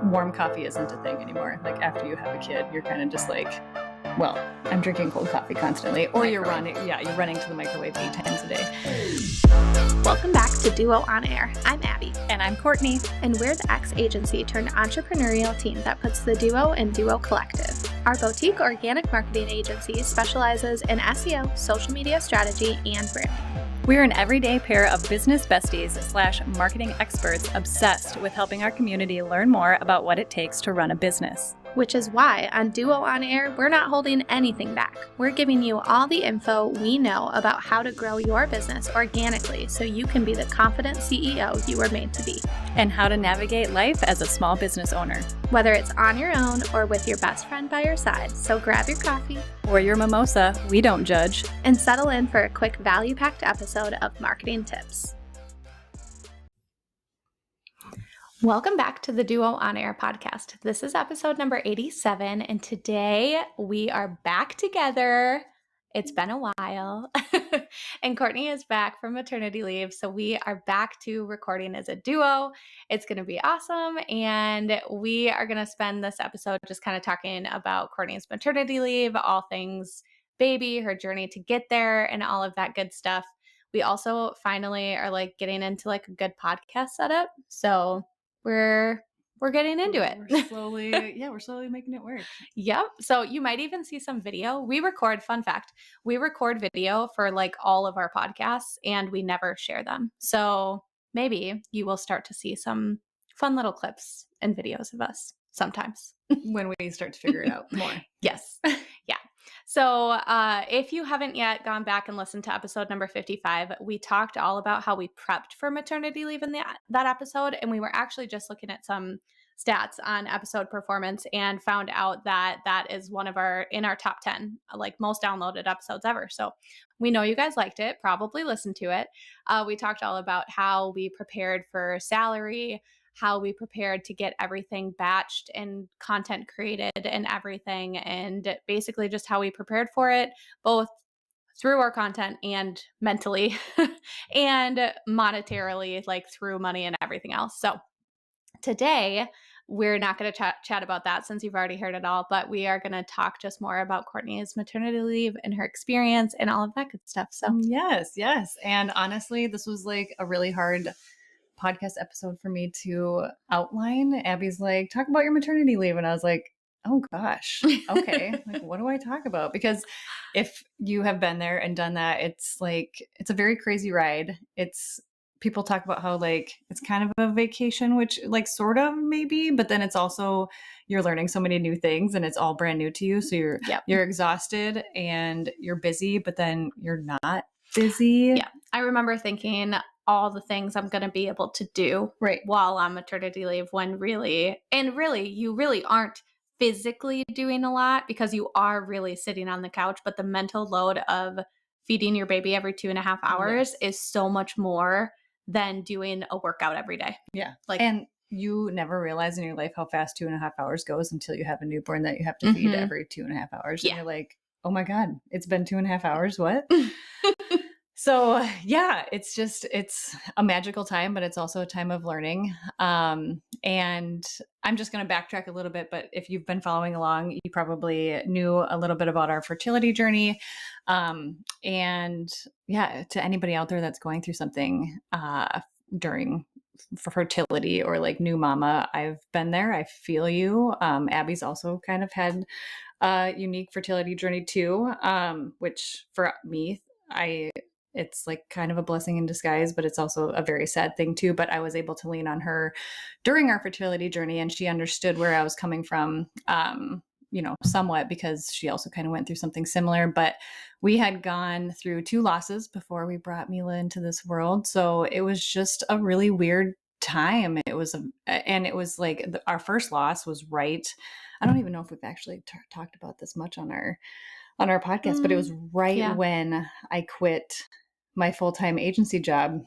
warm coffee isn't a thing anymore. Like after you have a kid, you're kind of just like, well, I'm drinking cold coffee constantly, or you're running to the microwave 8 times a day. Welcome back to Duo On Air. I'm Abby. And I'm Courtney. And we're the ex-agency turned entrepreneurial team that puts the Duo in Duo Collective. Our boutique organic marketing agency specializes in SEO, social media strategy, and branding. We're an everyday pair of business besties / marketing experts obsessed with helping our community learn more about what it takes to run a business. Which is why on Duo On Air, we're not holding anything back. We're giving you all the info we know about how to grow your business organically so you can be the confident CEO you were made to be. And how to navigate life as a small business owner. Whether it's on your own or with your best friend by your side, so grab your coffee or your mimosa, we don't judge, and settle in for a quick value-packed episode of Marketing Tips. Welcome back to the Duo On Air podcast. This is episode number 87, and today we are back together. It's been a while, and Courtney is back from maternity leave, so we are back to recording as a duo. It's going to be awesome, and we are going to spend this episode just kind of talking about Courtney's maternity leave, all things baby, her journey to get there, and all of that good stuff. We also finally are getting into a good podcast setup, so we're getting into it. We're slowly making it work. Yep. So you might even see some video. Fun fact, we record video for all of our podcasts and we never share them. So maybe you will start to see some fun little clips and videos of us sometimes. When we start to figure it out more. Yes. Yeah. So if you haven't yet gone back and listened to episode number 55, we talked all about how we prepped for maternity leave in that episode. And we were actually just looking at some stats on episode performance and found out that that is one of in our top 10, most downloaded episodes ever. So we know you guys liked it, probably listened to it. We talked all about how we prepared for salary, how we prepared to get everything batched and content created and everything, and basically just how we prepared for it, both through our content and mentally and monetarily, through money and everything else. So today, we're not going to chat about that since you've already heard it all, but we are going to talk just more about Courtney's maternity leave and her experience and all of that good stuff. So yes. And honestly, this was a really hard podcast episode for me to outline. Abby's talk about your maternity leave. And I was like, oh gosh, okay. What do I talk about? Because if you have been there and done that, it's a very crazy ride. People talk about how it's kind of a vacation, which sort of maybe, but then it's also, you're learning so many new things and it's all brand new to you. So you're exhausted and you're busy, but then you're not busy. Yeah. I remember thinking all the things I'm going to be able to do while on maternity leave, when you really aren't physically doing a lot because you are really sitting on the couch, but the mental load of feeding your baby every 2.5 hours is so much more than doing a workout every day. Yeah. And you never realize in your life how fast 2.5 hours goes until you have a newborn that you have to feed every 2.5 hours. Yeah. And you're like, oh my God, it's been 2.5 hours. What? So yeah, it's a magical time, but it's also a time of learning. And I'm just going to backtrack a little bit, but if you've been following along, you probably knew a little bit about our fertility journey. And yeah, to anybody out there that's going through something, during fertility or new mama, I've been there. I feel you. Abby's also kind of had a unique fertility journey too, which for me, it's kind of a blessing in disguise, but it's also a very sad thing too. But I was able to lean on her during our fertility journey, and she understood where I was coming from, somewhat, because she also kind of went through something similar. But we had gone through 2 losses before we brought Mila into this world. So it was just a really weird time. It was, our first loss was right. I don't even know if we've actually talked about this much on our podcast, but it was right when I quit my full-time agency job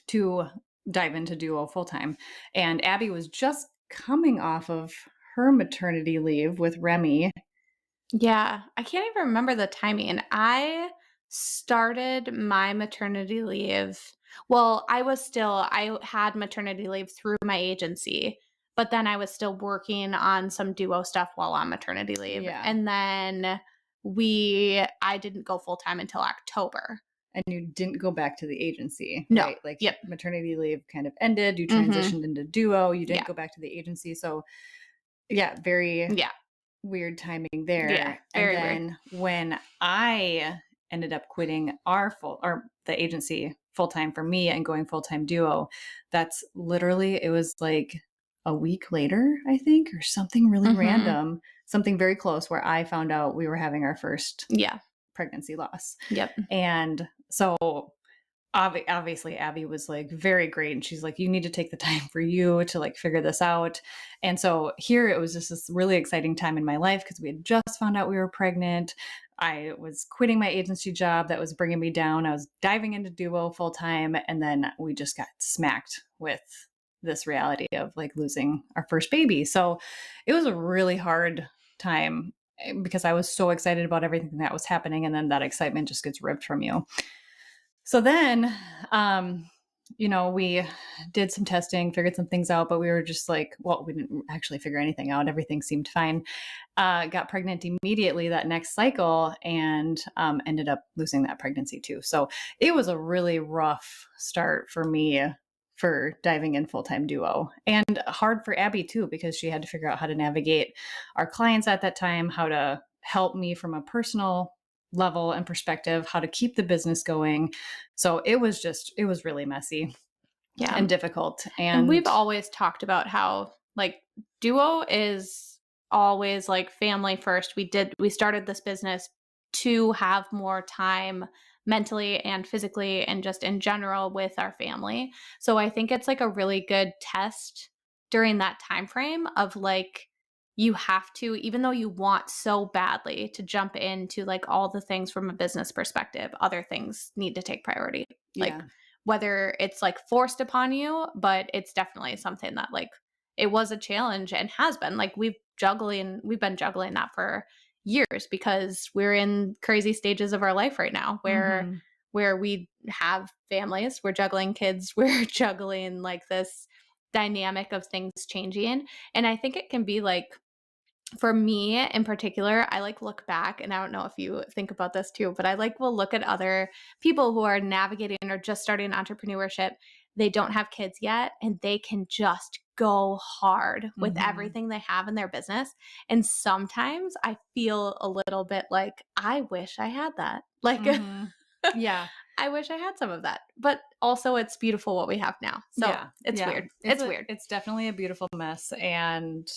to dive into Duo full-time. And Abby was just coming off of her maternity leave with Remy. Yeah. I can't even remember the timing. I started my maternity leave. Well, I had maternity leave through my agency, but then I was still working on some duo stuff while on maternity leave. Yeah. And then I didn't go full time until October. And you didn't go back to the agency, No. right? Like Yep. maternity leave kind of ended. You transitioned into duo. You didn't Yeah. go back to the agency. So yeah, very weird timing there. Yeah, And very then when I ended up quitting the agency full time for me and going full time duo, that's literally, it was like a week later, I think, or something really random, something very close, where I found out we were having our first pregnancy loss. Yep. And so obviously Abby was like very great, and she's like, you need to take the time for you to like figure this out. And so here it was just this really exciting time in my life, because we had just found out we were pregnant. I was quitting my agency job that was bringing me down. I was diving into duo full time, and then we just got smacked with this reality of like losing our first baby. So it was a really hard time, because I was so excited about everything that was happening, and then that excitement just gets ripped from you. So then, we did some testing, figured some things out, but we were just like, well, we didn't actually figure anything out. Everything seemed fine. Got pregnant immediately that next cycle, and ended up losing that pregnancy too. So it was a really rough start for me for diving in full-time duo, and hard for Abby too, because she had to figure out how to navigate our clients at that time, how to help me from a personal level and perspective, how to keep the business going. So it was really messy and difficult. And we've always talked about how like duo is always like family first. We started this business to have more time mentally and physically and just in general with our family. So I think it's like a really good test during that time frame of like, you have to, even though you want so badly to jump into like all the things from a business perspective, other things need to take priority. Like whether it's like forced upon you, but it's definitely something that like it was a challenge and has been. Like we've been juggling that for years, because we're in crazy stages of our life right now where we have families, we're juggling kids, we're juggling like this dynamic of things changing. And I think it can be like, for me in particular, I like look back, and I don't know if you think about this too, but I like will look at other people who are navigating or just starting entrepreneurship. They don't have kids yet, and they can just go hard with everything they have in their business. And sometimes I feel a little bit like, I wish I had that. Like, I wish I had some of that. But also it's beautiful what we have now. So it's weird. It's weird. It's definitely a beautiful mess. And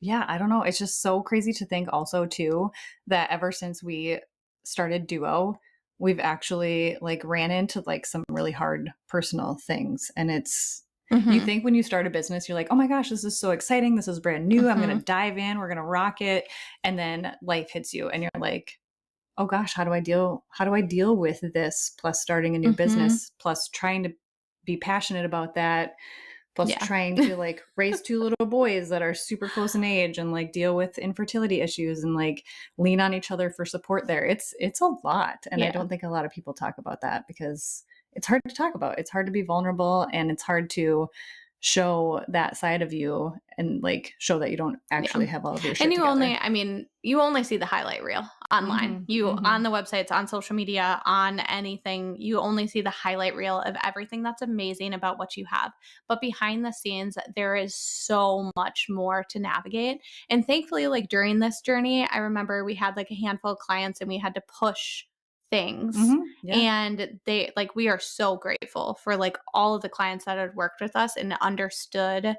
I don't know. It's just so crazy to think also too, that ever since we started duo, we've actually like ran into like some really hard personal things. And it's, you think when you start a business, you're like, oh my gosh, this is so exciting. This is brand new. I'm going to dive in. We're going to rock it. And then life hits you and you're like, oh gosh, how do I deal with this? Plus starting a new business, plus trying to be passionate about that, plus trying to like raise two little boys that are super close in age, and like deal with infertility issues, and like lean on each other for support there. It's a lot. And I don't think a lot of people talk about that, because it's hard to talk about. It's hard to be vulnerable, and it's hard to show that side of you, and like show that you don't actually have all of your shit and together. You only see the highlight reel online. On the websites, on social media, on anything, you only see the highlight reel of everything that's amazing about what you have. But behind the scenes, there is so much more to navigate. And thankfully, like during this journey, I remember we had like a handful of clients and we had to push things. And we are so grateful for like all of the clients that had worked with us and understood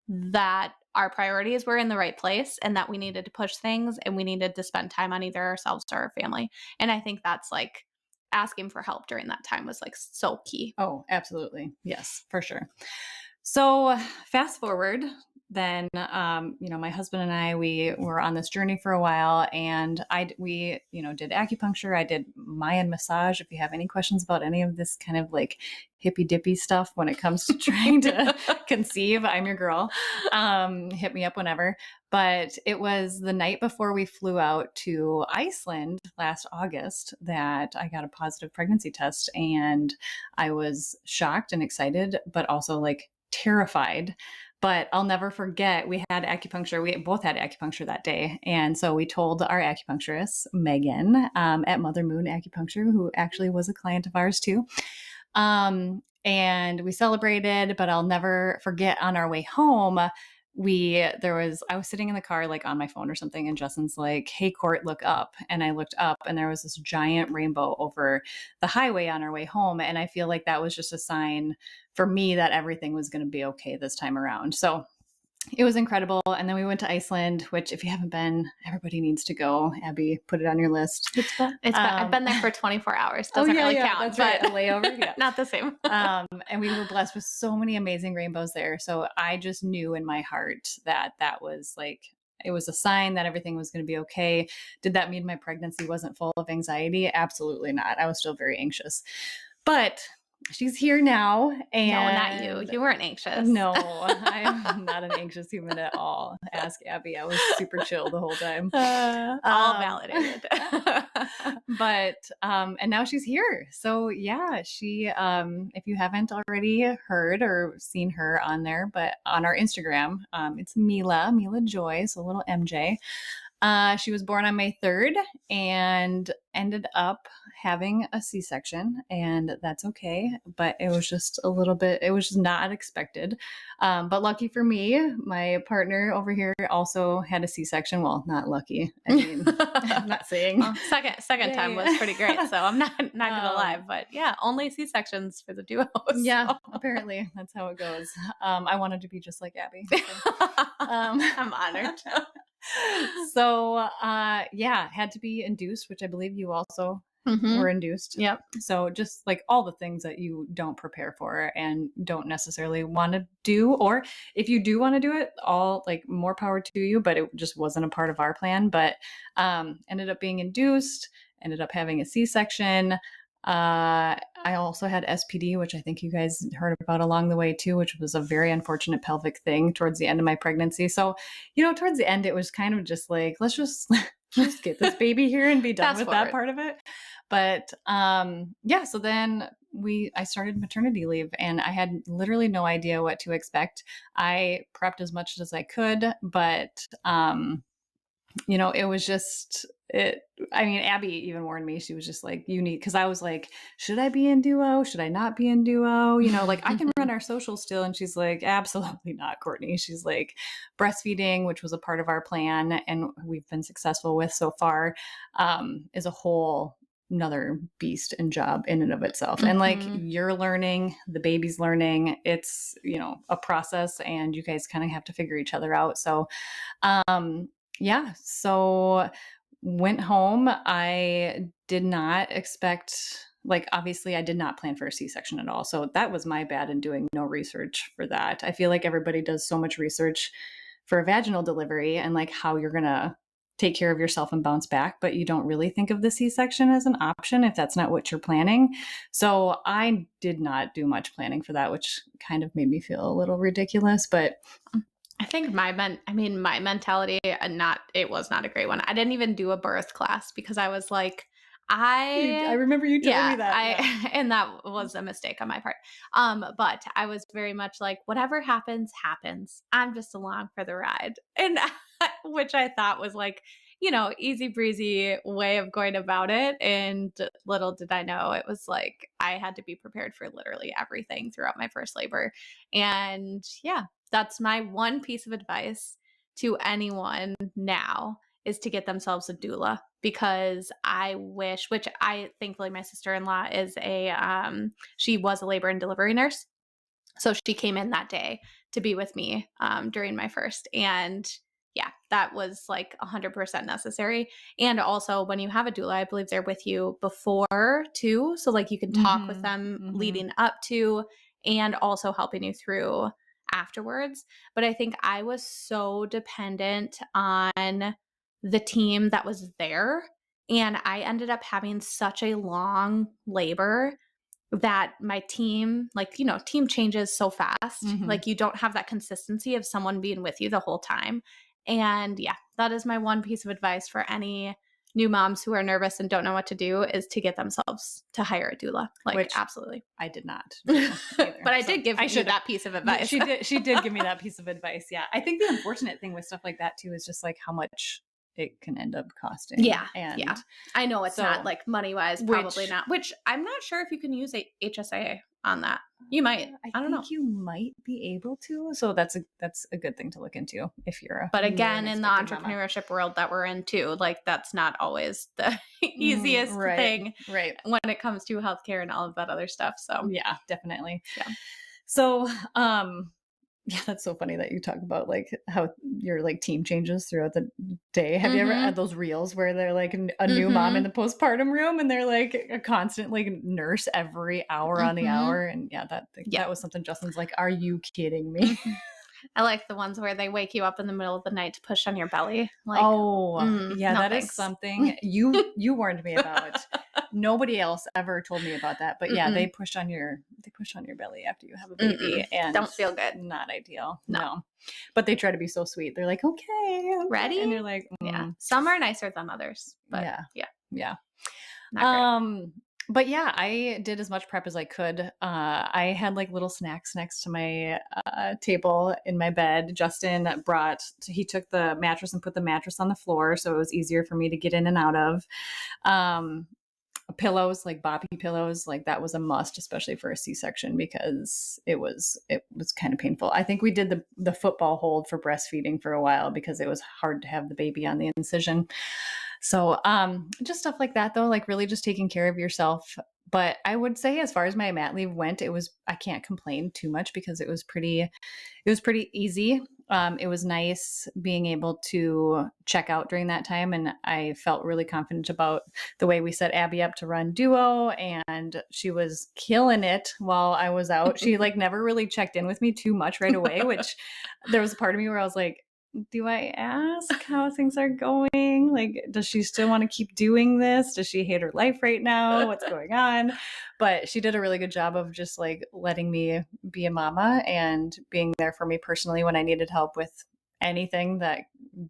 that our priorities were in the right place, and that we needed to push things, and we needed to spend time on either ourselves or our family. And I think that's like asking for help during that time was like so key. Oh, absolutely. Yes, for sure. So fast forward, then, my husband and I, we were on this journey for a while, and we did acupuncture. I did Mayan massage. If you have any questions about any of this kind of like hippy dippy stuff when it comes to trying to conceive, I'm your girl. Hit me up whenever. But it was the night before we flew out to Iceland last August that I got a positive pregnancy test, and I was shocked and excited, but also like terrified. But I'll never forget, we had acupuncture. We both had acupuncture that day. And so we told our acupuncturist, Megan, at Mother Moon Acupuncture, who actually was a client of ours too. And we celebrated, but I'll never forget, on our way home, I was sitting in the car, like on my phone or something, and Justin's like, "Hey, Court, look up." And I looked up, and there was this giant rainbow over the highway on our way home. And I feel like that was just a sign for me that everything was going to be okay this time around. So it was incredible. And then we went to Iceland, which, if you haven't been, everybody needs to go. Abby, put it on your list. I've been there for 24 hours. Doesn't really count. That's but right. A layover. Yeah. Not the same. And we were blessed with so many amazing rainbows there. So I just knew in my heart that that was like, it was a sign that everything was going to be okay. Did that mean my pregnancy wasn't full of anxiety? Absolutely not. I was still very anxious. But she's here now. And no, not you. You weren't anxious. No, I'm not an anxious human at all. Ask Abby. I was super chill the whole time. All validated. But and now she's here. So yeah, she if you haven't already heard or seen her on there, but on our Instagram, it's Mila Joy, so little MJ. She was born on May 3rd and ended up having a C-section, and that's okay. But it was just it was just not expected. But lucky for me, my partner over here also had a C-section. Well, not lucky. I mean, I'm not saying. Well, second time was pretty great, so I'm not gonna lie. But yeah, only C-sections for the duos. Yeah, so. Apparently that's how it goes. I wanted to be just like Abby. So. I'm honored. So had to be induced, which I believe you also were induced. Yep. So just like all the things that you don't prepare for and don't necessarily want to do, or if you do want to do it, all like more power to you, but it just wasn't a part of our plan. But ended up being induced, ended up having a C-section. I also had SPD, which I think you guys heard about along the way too, which was a very unfortunate pelvic thing towards the end of my pregnancy. So, towards the end, it was kind of just like, let's just get this baby here and be done with that part of it. But so then I started maternity leave, and I had literally no idea what to expect. I prepped as much as I could, but it was just Abby even warned me. She was just like, because I was like, should I be in duo? Should I not be in duo? Like I can run our social still. And she's like, absolutely not, Courtney. She's like, breastfeeding, which was a part of our plan and we've been successful with so far, is a whole another beast and job in and of itself. And like you're learning, the baby's learning, it's, a process, and you guys kind of have to figure each other out. So, so went home. I did not expect, obviously I did not plan for a C-section at all. So that was my bad in doing no research for that. I feel like everybody does so much research for a vaginal delivery and like how you're going to take care of yourself and bounce back, but you don't really think of the C-section as an option if that's not what you're planning. So I did not do much planning for that, which kind of made me feel a little ridiculous, but I think my mentality, it was not a great one. I didn't even do a birth class because I was like, I remember you telling me that. And that was a mistake on my part. But I was very much like, whatever happens, happens. I'm just along for the ride. And which I thought was like, easy breezy way of going about it. And little did I know, it was like, I had to be prepared for literally everything throughout my first labor. And yeah, that's my one piece of advice to anyone now, is to get themselves a doula, because I wish, which I thankfully my sister-in-law is she was a labor and delivery nurse. So she came in that day to be with me during my first. And yeah, that was like 100% necessary. And also when you have a doula, I believe they're with you before too. So like you can talk with them leading up to, and also helping you through afterwards. But I think I was so dependent on the team that was there, and I ended up having such a long labor that my team, team changes so fast. Like you don't have that consistency of someone being with you the whole time. And yeah, that is my one piece of advice for any new moms who are nervous and don't know what to do is to get themselves to hire a doula. Like, Which absolutely. I did not do either. But I did give you that piece of advice. She did give me that piece of advice. Yeah. I think the unfortunate thing with stuff like that too is just like how much it can end up costing. Yeah. And yeah. I know it's not like money wise, probably not, which I'm not sure if you can use a HSA on that. You might. I don't know. You might be able to. So that's a good thing to look into if you're But again, in the entrepreneurship world that we're in too, like that's not always the easiest thing when it comes to healthcare and all of that other stuff. So yeah, definitely. Yeah. So yeah, that's so funny that you talk about like how your like team changes throughout the day. Have you ever had those reels where they're like a new mom in the postpartum room and they're like a constant like nurse every hour on the hour? And yeah, that was something Justin's like, are you kidding me? I like the ones where they wake you up in the middle of the night to push on your belly. Like, yeah, that is something you warned me about. Nobody else ever told me about that, but yeah, they push on your belly after you have a baby, and don't feel good. Not ideal. No. But they try to be so sweet. They're like, okay, ready, and they're like, yeah. Some are nicer than others, but yeah. Not great. But yeah, I did as much prep as I could. I had like little snacks next to my table in my bed. Justin he took the mattress and put the mattress on the floor, so it was easier for me to get in and out of. Pillows, like boppy pillows, like that was a must, especially for a C-section, because it was kind of painful. I think we did the football hold for breastfeeding for a while because it was hard to have the baby on the incision. So just stuff like that though, like really just taking care of yourself. But I would say as far as my mat leave went, I can't complain too much because it was pretty easy. It was nice being able to check out during that time. And I felt really confident about the way we set Abby up to run duo, and she was killing it while I was out. She like never really checked in with me too much right away, which there was a part of me where I was like, do I ask how things are going? Like, does she still want to keep doing this? Does she hate her life right now? What's going on? But she did a really good job of just like letting me be a mama and being there for me personally when I needed help with anything that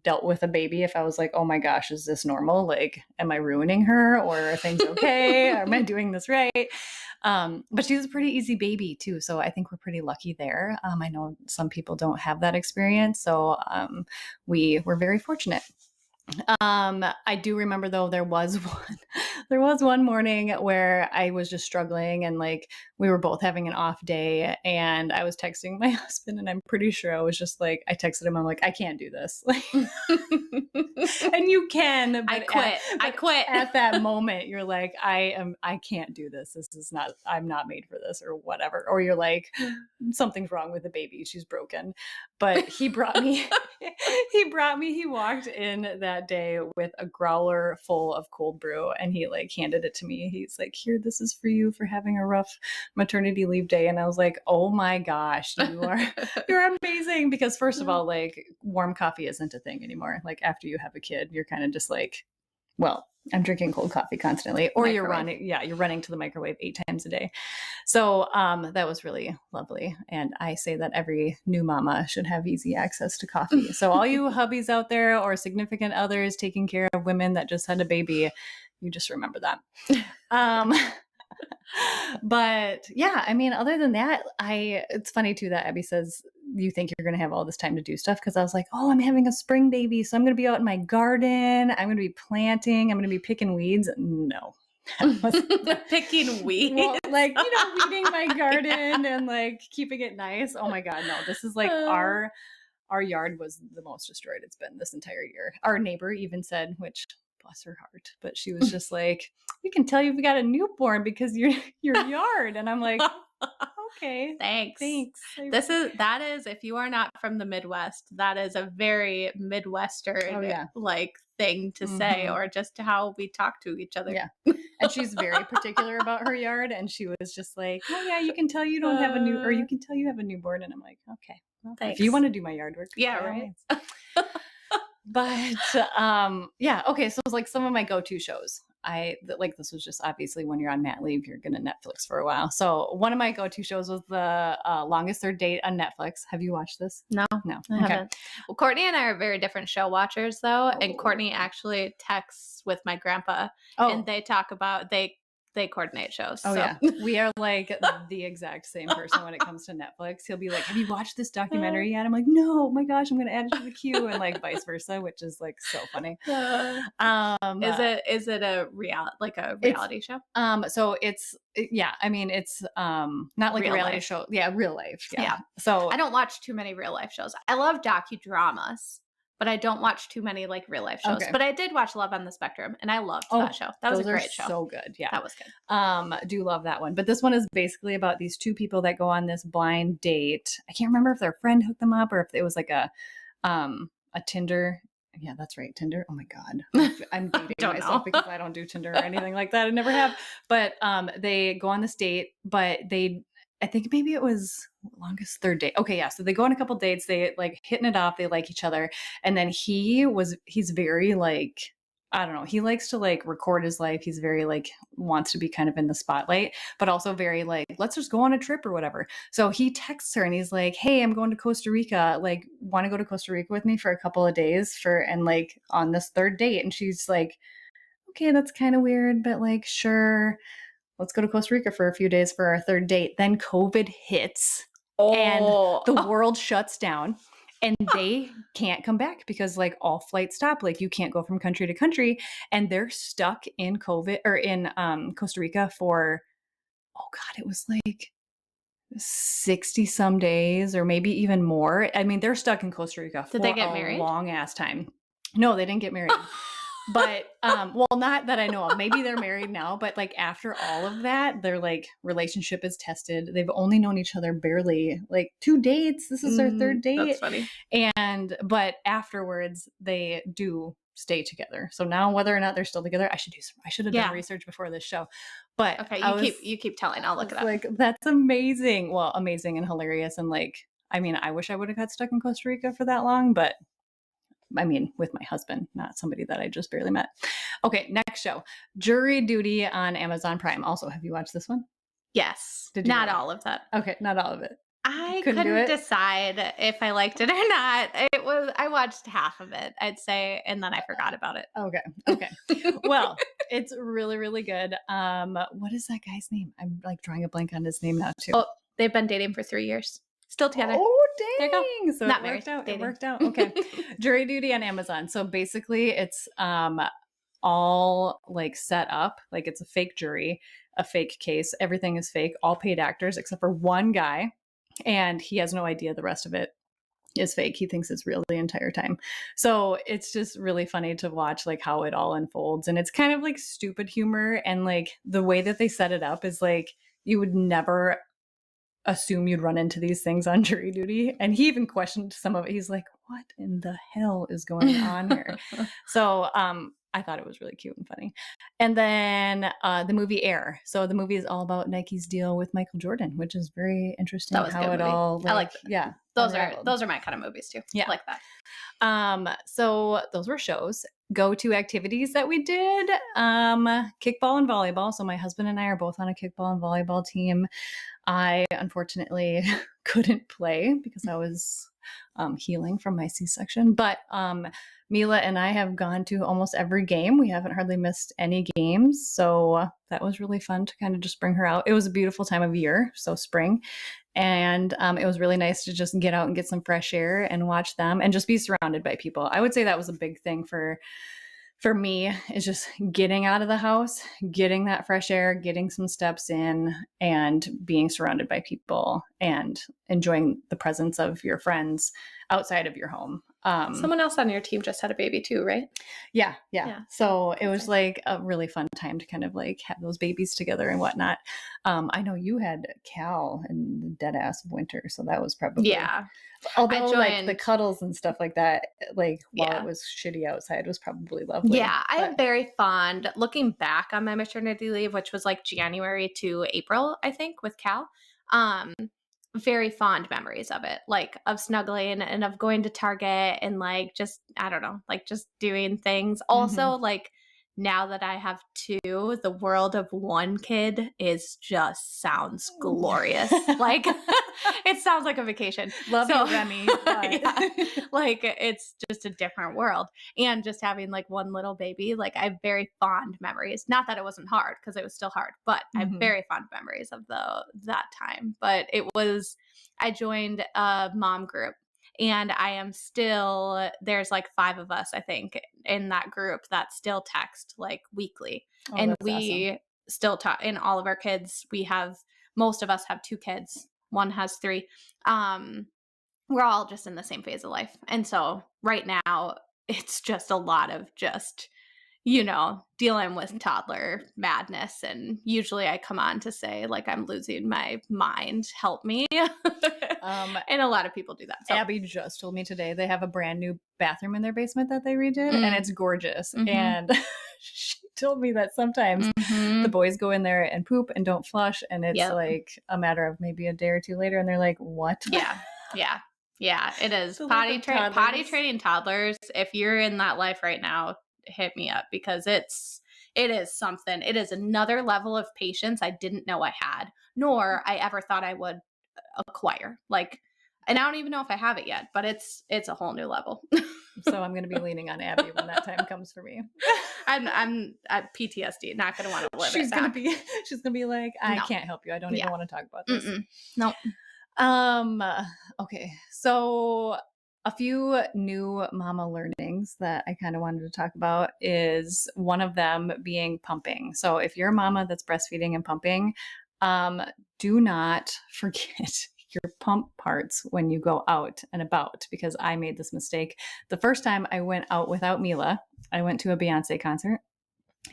dealt with a baby. If I was like, oh my gosh, is this normal? Like, am I ruining her, or are things okay? Am I doing this right? But she's a pretty easy baby too. So I think we're pretty lucky there. I know some people don't have that experience. So we're very fortunate. I do remember though, there was one morning where I was just struggling, and like we were both having an off day, and I was texting my husband, and I'm pretty sure I was just like, I texted him, I'm like, I can't do this. And you can, but I quit at that moment. You're like, I can't do this. I'm not made for this, or whatever. Or you're like, something's wrong with the baby. She's broken. But he brought me, he walked in that day with a growler full of cold brew, and he like handed it to me. He's like, here, this is for you for having a rough maternity leave day. And I was like, oh my gosh, you're amazing. Because first of all, like warm coffee isn't a thing anymore. Like after you have a kid, you're kind of just like, well, I'm drinking cold coffee constantly, or you're running to the microwave 8 times a day. So that was really lovely. And I say that every new mama should have easy access to coffee. So all you hubbies out there or significant others taking care of women that just had a baby, you just remember that. But yeah, I mean, other than that, it's funny too that Abby says you think you're going to have all this time to do stuff, because I was like, oh, I'm having a spring baby, so I'm going to be out in my garden, I'm going to be planting, I'm going to be picking weeds. No. Picking weeds? Well, like, weeding my garden and like keeping it nice. Oh my God, no. This is like our yard was the most destroyed it's been this entire year. Our neighbor even said, which bless her heart, but she was just like, you can tell you've got a newborn because your yard. And I'm like, okay, thanks. That is if you are not from the Midwest, that is a very Midwestern like thing to say, or just how we talk to each other. Yeah. And she's very particular about her yard, and she was just like, oh yeah, you can tell you don't have you can tell you have a newborn. And I'm like, okay, well, if you want to do my yard work, right. But yeah, okay, so it's like some of my go-to shows. this was just obviously when you're on mat leave, you're going to Netflix for a while. So one of my go-to shows was the Longest Third Date on Netflix. Have you watched this? No, I haven't. Well, Courtney and I are very different show watchers, though. And Courtney actually texts with my grandpa, and they talk about they coordinate shows. Oh, so. Yeah. We are like the exact same person when it comes to Netflix. He'll be like, have you watched this documentary yet? I'm like, no, oh my gosh, I'm going to add it to the queue, and like vice versa, which is like so funny. Is it a reality show? So it's not like real a reality life show. Yeah, real life. Yeah. So I don't watch too many real life shows. I love docudramas, but I don't watch too many like real life shows. Okay. But I did watch Love on the Spectrum, and I loved that show. That was a great show. So good. Yeah. That was good. Do love that one. But this one is basically about these two people that go on this blind date. I can't remember if their friend hooked them up or if it was like a Tinder. Yeah, that's right. Tinder. Oh my God. I'm dating myself because I don't do Tinder or anything like that. I never have. But they go on this date, but I think maybe it was Longest Third Date. Okay, yeah. So they go on a couple dates. They like hitting it off. They like each other. And then he's very like, I don't know. He likes to like record his life. He's very like wants to be kind of in the spotlight, but also very like, let's just go on a trip or whatever. So he texts her and he's like, hey, I'm going to Costa Rica. Like, want to go to Costa Rica with me for a couple of days and like on this third date? And she's like, okay, that's kind of weird, but like, sure. Let's go to Costa Rica for a few days for our third date. Then COVID hits and the world shuts down and they can't come back because like all flights stop. Like you can't go from country to country, and they're stuck in Costa Rica for, oh God, it was like 60 some days or maybe even more. I mean, they're stuck in Costa Rica for a long ass time. No, they didn't get married. But, well, not that I know of. Maybe they're married now, but like after all of that, their like relationship is tested. They've only known each other barely like 2 dates. This is their third date. That's funny. But afterwards they do stay together. So now whether or not they're still together, I should have done research before this show. But okay, you keep telling. I'll look it up. Like, that's amazing. Well, amazing and hilarious. And like, I mean, I wish I would have got stuck in Costa Rica for that long, but I mean, with my husband, not somebody that I just barely met. Okay, next show. Jury Duty on Amazon Prime. Also, have you watched this one? Yes. Not all of that. Okay, not all of it. I couldn't decide if I liked it or not. I watched half of it, I'd say, and then I forgot about it. Okay. Well, it's really, really good. What is that guy's name? I'm like drawing a blank on his name now too. Oh, they've been dating for 3 years. Still together. Oh, dang. There you go. So not it married. Worked out. Dating. It worked out. Okay. Jury Duty on Amazon. So basically it's all like set up. Like it's a fake jury, a fake case. Everything is fake. All paid actors except for one guy. And he has no idea the rest of it is fake. He thinks it's real the entire time. So it's just really funny to watch like how it all unfolds. And it's kind of like stupid humor. And like the way that they set it up is like you would never assume you'd run into these things on Jury Duty. And he even questioned some of it. He's like, what in the hell is going on here? So I thought it was really cute and funny. And then the movie Air. So the movie is all about Nike's deal with Michael Jordan, which is very interesting. That was how it movie. All like, I like that. Yeah. Those are my kind of movies too. Yeah. I like that. So those were shows. Go-to activities that we did. Kickball and volleyball. So my husband and I are both on a kickball and volleyball team. I unfortunately couldn't play because I was healing from my C-section. But Mila and I have gone to almost every game. We haven't hardly missed any games. So that was really fun to kind of just bring her out. It was a beautiful time of year, so spring. And it was really nice to just get out and get some fresh air and watch them and just be surrounded by people. I would say that was a big thing for me, is just getting out of the house, getting that fresh air, getting some steps in, and being surrounded by people and enjoying the presence of your friends outside of your home. Someone else on your team just had a baby too, right? Yeah. So it was like a really fun time to kind of like have those babies together and whatnot. I know you had Cal in the dead ass of winter, so that was probably Although like the cuddles and stuff like that, like while it was shitty outside, was probably lovely. Yeah, I am very fond looking back on my maternity leave, which was like January to April, I think, with Cal. Very fond memories of it, like of snuggling and of going to Target and like just, I don't know, like just doing things. Also, like now that I have two, the world of one kid is just sounds glorious. Like it sounds like a vacation. Love you, Remy. Yeah, like it's just a different world. And just having like one little baby, like I have very fond memories. Not that it wasn't hard, because it was still hard, but I have very fond memories of that time. But I joined a mom group. And I am still, there's like 5 of us, I think, in that group that still text like weekly. Oh, and that's we awesome. still talk, and all of our kids, most of us have 2 kids. One has 3. We're all just in the same phase of life. And so right now it's just a lot of just, dealing with toddler madness. And usually I come on to say, like, I'm losing my mind. Help me. And a lot of people do that. So. Abby just told me today they have a brand new bathroom in their basement that they redid, and it's gorgeous. And she told me that sometimes the boys go in there and poop and don't flush, and it's like a matter of maybe a day or 2 later, and they're like, what? Yeah, it is. Potty training toddlers. If you're in that life right now, hit me up, because it is something. It is another level of patience I didn't know I had, nor I ever thought I would acquire. Like, and I don't even know if I have it yet, but it's a whole new level. So I'm going to be leaning on Abby when that time comes for me. I'm at PTSD, not going to want to live she's it gonna back. She's going to be like, I can't help you. I don't even want to talk about this. Nope. Okay. So a few new mama learnings that I kind of wanted to talk about is one of them being pumping. So if you're a mama that's breastfeeding and pumping, do not forget your pump parts when you go out and about, because I made this mistake. The first time I went out without Mila, I went to a Beyonce concert.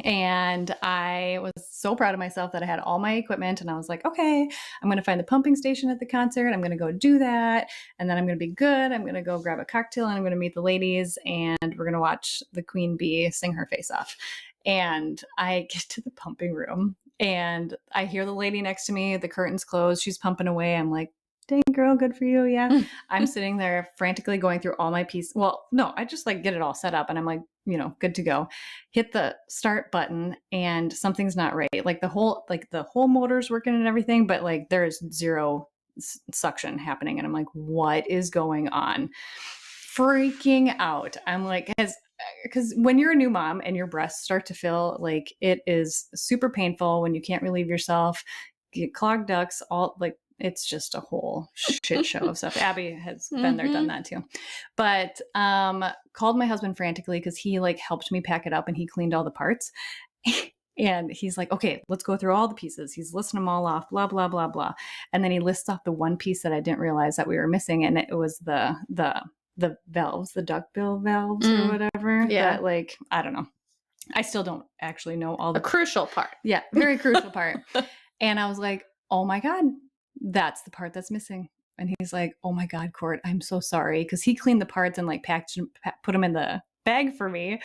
And I was so proud of myself that I had all my equipment, and I was like, okay, I'm going to find the pumping station at the concert. I'm going to go do that. And then I'm going to be good. I'm going to go grab a cocktail, and I'm going to meet the ladies, and we're going to watch the Queen Bee sing her face off. And I get to the pumping room, and I hear the lady next to me, the curtains closed. She's pumping away. I'm like, dang girl, good for you. Yeah. I'm sitting there frantically going through all my pieces. Well, no, I just like get it all set up, and I'm like, good to go. Hit the start button, and something's not right. Like the whole motor's working and everything, but like there's zero suction happening. And I'm like, what is going on? Freaking out. I'm like, because when you're a new mom and your breasts start to feel like, it is super painful when you can't relieve yourself, get clogged ducts, all like, it's just a whole shit show of stuff. Abby has been there, done that too. But called my husband frantically, because he like helped me pack it up, and he cleaned all the parts. And he's like, okay, let's go through all the pieces. He's listing them all off, blah, blah, blah, blah. And then he lists off the one piece that I didn't realize that we were missing. And it was the valves, the duckbill valves or whatever. Yeah. That, like, I don't know. I still don't actually know all the crucial part. Yeah, very crucial part. And I was like, oh my God, that's the part that's missing. And he's like, oh my God, Court, I'm so sorry. Because he cleaned the parts and like put them in the bag for me.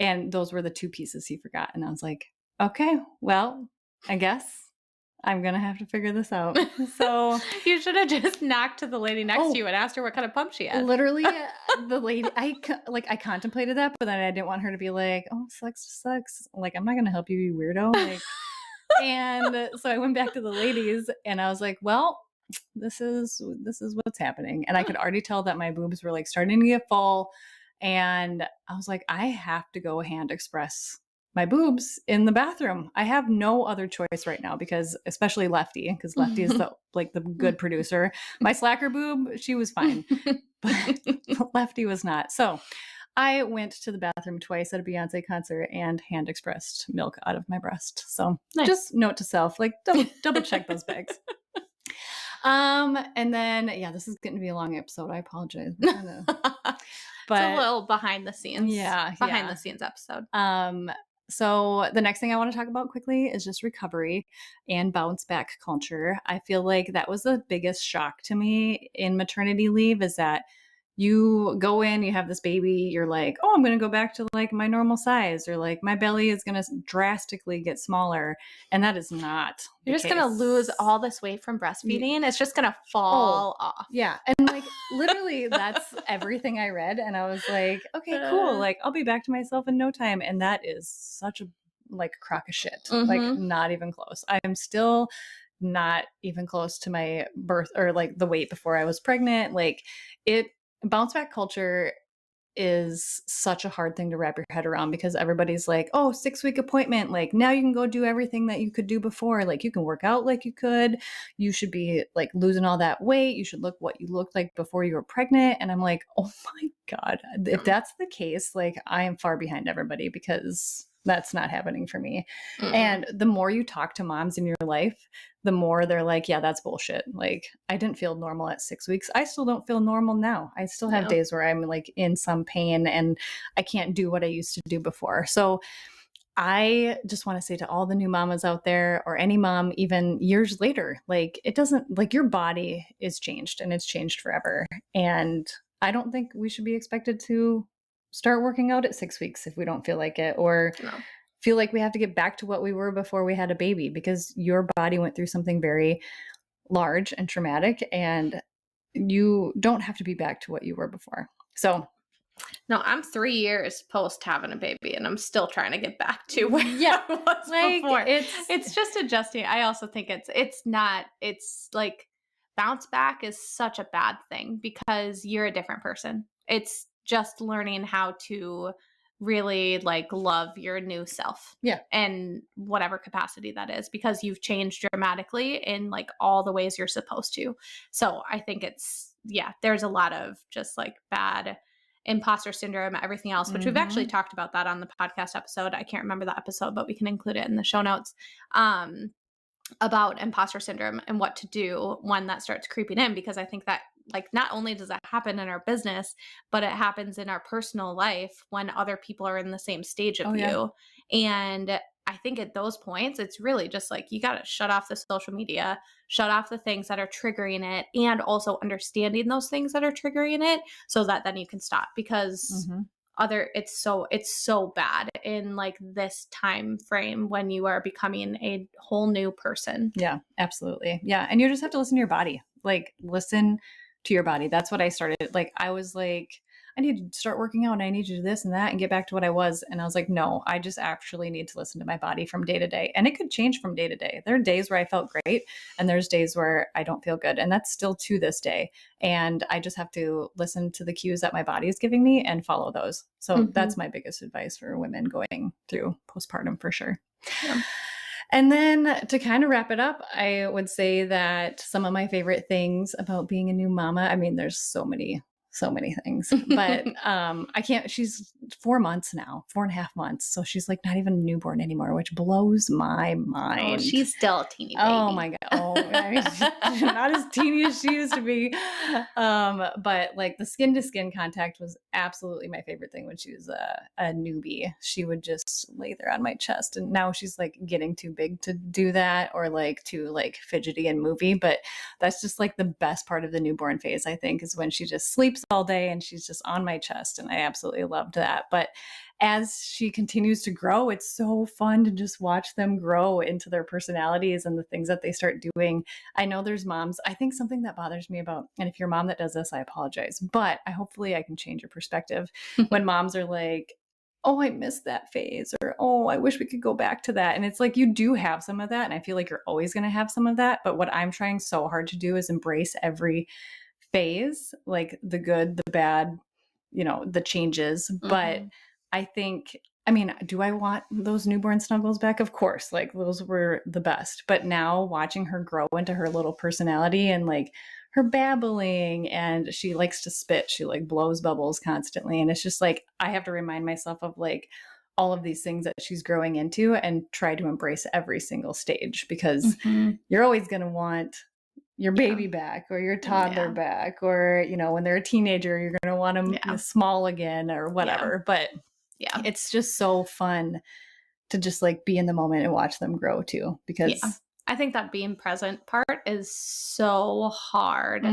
And those were the 2 pieces he forgot. And I was like, okay, well, I guess I'm going to have to figure this out. So you should have just knocked to the lady next to you and asked her what kind of pump she had. Literally, the lady, I contemplated that, but then I didn't want her to be like, oh, sucks. Like, I'm not going to help you, you weirdo. Like, and so I went back to the ladies, and I was like, well, this is what's happening. And I could already tell that my boobs were like starting to get full. And I was like, I have to go hand express my boobs in the bathroom. I have no other choice right now, because especially Lefty, because Lefty is the good producer. My slacker boob, she was fine, but Lefty was not. So I went to the bathroom twice at a Beyonce concert and hand expressed milk out of my breast. So Just note to self, like double check those bags. And then, this is getting to be a long episode. I apologize. But it's a little behind the scenes. Behind the scenes episode. So the next thing I want to talk about quickly is just recovery and bounce back culture. I feel like that was the biggest shock to me in maternity leave, is that you go in, you have this baby, you're like, oh, I'm going to go back to like my normal size, or like my belly is going to drastically get smaller. And that is not You're just going to lose all this weight from breastfeeding. It's just going to fall off. Yeah. And like literally that's everything I read. And I was like, okay, cool. Like I'll be back to myself in no time. And that is such a like crock of shit. Like not even close. I am still not even close to my birth or like the weight before I was pregnant. Like bounce back culture is such a hard thing to wrap your head around, because everybody's like, oh, 6-week appointment. Like now you can go do everything that you could do before. Like you can work out like you could. You should be like losing all that weight. You should look what you looked like before you were pregnant. And I'm like, oh my God, if that's the case, like I am far behind everybody, because that's not happening for me. And the more you talk to moms in your life, the more they're like, yeah, that's bullshit. Like I didn't feel normal at 6 weeks. I still don't feel normal now. I still have days where I'm like in some pain and I can't do what I used to do before. So I just want to say to all the new mamas out there, or any mom, even years later, like it doesn't, like your body is changed and it's changed forever. And I don't think we should be expected to start working out at 6 weeks if we don't feel like it, or feel like we have to get back to what we were before we had a baby, because your body went through something very large and traumatic, and you don't have to be back to what you were before. So no, I'm 3 years post having a baby and I'm still trying to get back to where I was like, before. It's just adjusting. I also think it's like bounce back is such a bad thing because you're a different person. It's just learning how to really like love your new self. Yeah. And whatever capacity that is, because you've changed dramatically in like all the ways you're supposed to. So I think there's a lot of just like bad imposter syndrome, everything else, which we've actually talked about that on the podcast episode. I can't remember the episode, but we can include it in the show notes, about imposter syndrome and what to do when that starts creeping in, because I think that like not only does that happen in our business, but it happens in our personal life when other people are in the same stage of you. And I think at those points, it's really just like you got to shut off the social media, shut off the things that are triggering it, and also understanding those things that are triggering it so that then you can stop, because it's so bad in like this time frame when you are becoming a whole new person. Yeah, absolutely. Yeah. And you just have to listen to your body. Like listen to your body. That's what I started. Like I was like, I need to start working out and I need to do this and that and get back to what I was. And I was like, no, I just actually need to listen to my body from day to day. And it could change from day to day. There are days where I felt great and there's days where I don't feel good. And that's still to this day. And I just have to listen to the cues that my body is giving me and follow those. So that's my biggest advice for women going through postpartum for sure. Yeah. And then to kind of wrap it up, I would say that some of my favorite things about being a new mama, I mean, there's so many things, but I can't, she's 4 months now, 4.5 months. So she's like not even a newborn anymore, which blows my mind. Oh, she's still a teeny baby. Oh my God. Oh, I mean, she's not as teeny as she used to be. But like the skin to skin contact was absolutely my favorite thing when she was a newbie. She would just lay there on my chest, and now she's like getting too big to do that, or like too like fidgety and movie. But that's just like the best part of the newborn phase, I think, is when she just sleeps all day and she's just on my chest. And I absolutely loved that. But as she continues to grow, it's so fun to just watch them grow into their personalities and the things that they start doing. I know there's moms, I think something that bothers me about, and if you're a mom that does this, I apologize, but hopefully I can change your perspective when moms are like, oh, I missed that phase, or, oh, I wish we could go back to that. And it's like, you do have some of that. And I feel like you're always going to have some of that. But what I'm trying so hard to do is embrace every phase, like the good, the bad, the changes. But I think, I mean, do I want those newborn snuggles back? Of course, like those were the best. But now watching her grow into her little personality and like her babbling, and she likes to spit, she like blows bubbles constantly. And it's just like, I have to remind myself of like all of these things that she's growing into and try to embrace every single stage, because you're always going to want your baby back, or your toddler back, or, when they're a teenager, you're going to want them small again or whatever. But it's just so fun to just like be in the moment and watch them grow too, because I think that being present part is so hard,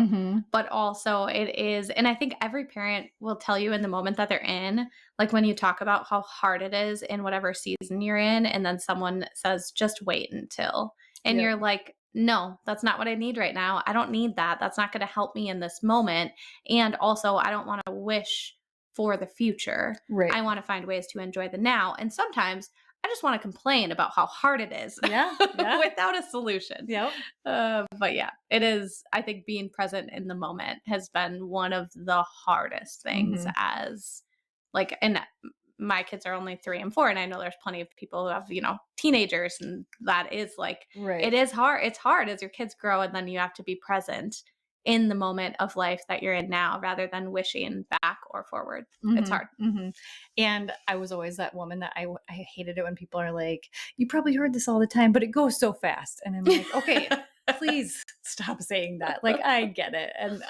but also it is, and I think every parent will tell you in the moment that they're in, like when you talk about how hard it is in whatever season you're in, and then someone says, just wait until, and you're like, no, that's not what I need right now. I don't need that. That's not going to help me in this moment. And also, I don't want to wish for the future. Right. I want to find ways to enjoy the now. And sometimes I just want to complain about how hard it is without a solution. Yep. But yeah, it is. I think being present in the moment has been one of the hardest things as like, and my kids are only 3 and 4. And I know there's plenty of people who have, teenagers, and that is like, it is hard. It's hard as your kids grow, and then you have to be present in the moment of life that you're in now rather than wishing back or forward. It's hard. And I was always that woman that I hated it when people are like, you probably heard this all the time, but it goes so fast. And I'm like, okay, please stop saying that. Like, I get it. And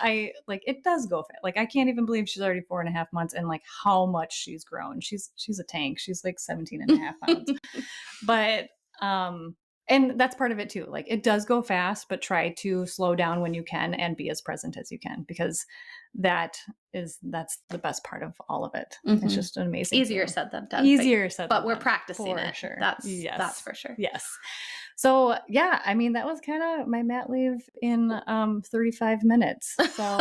it does go fast. Like, I can't even believe she's already 4.5 months and like how much she's grown. She's a tank. She's like 17.5 pounds. But, and that's part of it too. Like, it does go fast, but try to slow down when you can and be as present as you can, because that's the best part of all of it. It's just an amazing Easier feeling. said than done. Easier said than but we're done, practicing for it. sure. That's for sure. Yes. So yeah, I mean, that was kind of my mat leave in 35 minutes. So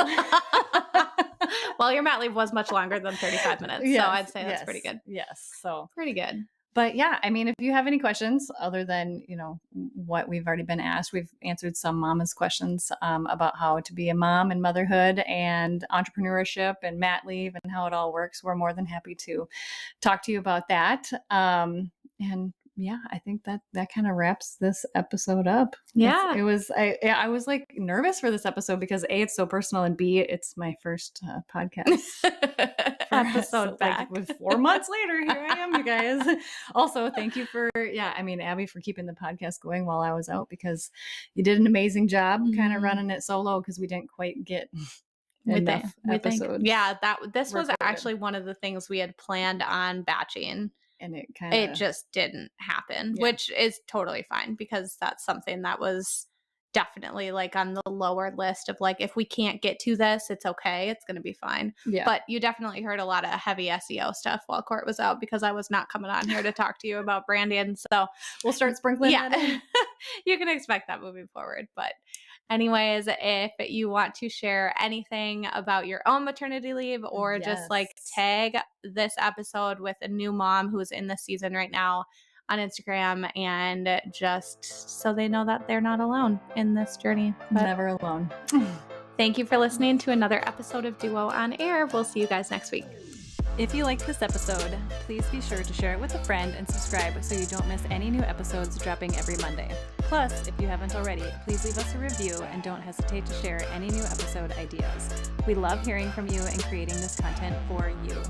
well, your mat leave was much longer than 35 minutes. So I'd say that's pretty good. Yes. So pretty good. But yeah, I mean, if you have any questions other than, what we've already been asked, we've answered some mama's questions about how to be a mom and motherhood and entrepreneurship and mat leave and how it all works. We're more than happy to talk to you about that. And yeah, I think that kind of wraps this episode up. Yeah. I was like nervous for this episode because A, it's so personal, and B, it's my first podcast episode back. With 4 months later, here I am, you guys. Also, thank you for, Abby, for keeping the podcast going while I was out, because you did an amazing job kind of running it solo, because we didn't quite get enough episodes. This was actually one of the things we had planned on batching. And it just didn't happen, which is totally fine, because that's something that was definitely like on the lower list of like, if we can't get to this, it's okay. It's going to be fine. Yeah. But you definitely heard a lot of heavy SEO stuff while Court was out, because I was not coming on here to talk to you about branding. So we'll start sprinkling that in. You can expect that moving forward. But anyways, if you want to share anything about your own maternity leave, or just like tag this episode with a new mom who's in this season right now on Instagram, and just so they know that they're not alone in this journey. But never alone. Thank you for listening to another episode of Duo on Air. We'll see you guys next week. If you liked this episode, please be sure to share it with a friend and subscribe so you don't miss any new episodes dropping every Monday. Plus, if you haven't already, please leave us a review and don't hesitate to share any new episode ideas. We love hearing from you and creating this content for you.